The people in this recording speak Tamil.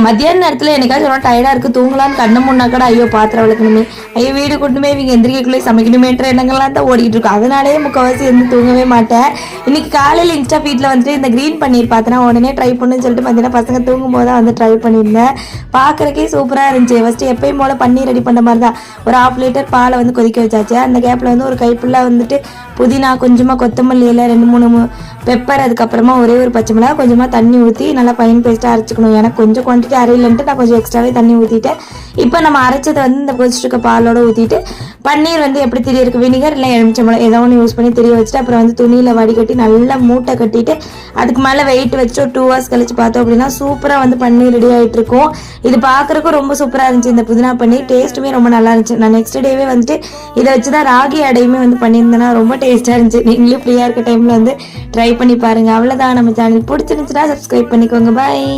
மத்தியான நேரத்தில் எனக்காச்சும் ரொம்ப டயர்டாக இருக்குது தூங்கலான்னு கண்ணை முன்னா கூட ஐயோ பாத்திரம் விளக்கணுமே, ஐயோ வீடு கொண்டுமே இவங்க எந்திரிக்கக்குள்ளே சமைக்கணுமேன்ற எண்ணங்கள்லாம் தான் ஓடிக்கிட்டு இருக்கும். அதனாலேயே முக்கால்வாசி இருந்து தூங்கவே மாட்டேன். இன்னைக்கு காலையில் இன்ஸ்டா ஃபீட்டில் வந்துட்டு இந்த க்ரீன் பன்னீர் பார்த்தேன்னா உடனே ட்ரை பண்ணுன்னு சொல்லிட்டு மத்தியானம் பசங்க தூங்கும் போது தான் வந்து ட்ரை பண்ணியிருந்தேன். பார்க்குறக்கே சூப்பராக இருந்துச்சு. ஃபஸ்ட்டு எப்பயும் போல் பன்னீர் ரெடி பண்ண மாதிரி தான் ஒரு 1/2 லிட்டர் பாலை வந்து கொதிக்க வச்சாச்சு. அந்த கேப்பில் வந்து ஒரு கைப்புள்ள வந்துட்டு புதினா, கொஞ்சமாக கொத்தமல்லி இலை, 2-3 பெப்பர், அதுக்கப்புறமா ஒரே ஒரு பச்சை மிளகா, கொஞ்சமாக தண்ணி ஊற்றி நல்லா ஃபைன் பேஸ்ட்டாக அரைச்சிக்கணும். எனக்கு கொஞ்சம் குவான்டிட்டி அரையிலன்ட்டு நான் கொஞ்சம் எக்ஸ்ட்ராவே தண்ணி ஊற்றிட்டேன். இப்போ நம்ம அரைச்சதை வந்து இந்த கொதிச்சுருக்க பாலோட ஊற்றிட்டு பன்னீர் வந்து எப்படி திரி இருக்குது, வினிகர் இல்லை எலுமிச்சம்பழம் ஏதோ ஒன்று யூஸ் பண்ணி திரிய வச்சுட்டு அப்புறம் வந்து துணியில் வடிகட்டி நல்லா மூட்டை கட்டிட்டு அதுக்கு மேலே வெயிட் வச்சுட்டு ஒரு 2 hours கழிச்சு பார்த்தோம் அப்படின்னா சூப்பராக வந்து பன்னீர் ரெடி ஆகிட்டு இருக்கும். இது பார்க்குறக்கும் ரொம்ப சூப்பராக இருந்துச்சு. இந்த புதினா பன்னீர் டேஸ்ட்டுமே ரொம்ப நல்லா இருந்துச்சு. நான் நெக்ஸ்ட் டேவே வந்துட்டு இதை வச்சு தான் ராகி அடையுமே வந்து பண்ணியிருந்தேன்னா ரொம்ப டேஸ்ட்டாக இருந்துச்சு. நீங்களும் ஃப்ரீயாக இருக்க டைமில் வந்து ட்ரை பண்ணி பாருங்கள். அவ்வளோதான். நம்ம சேனல் பிடிச்சிருந்துச்சுன்னா சப்ஸ்கிரைப் பண்ணிக்கோங்க. பாய்.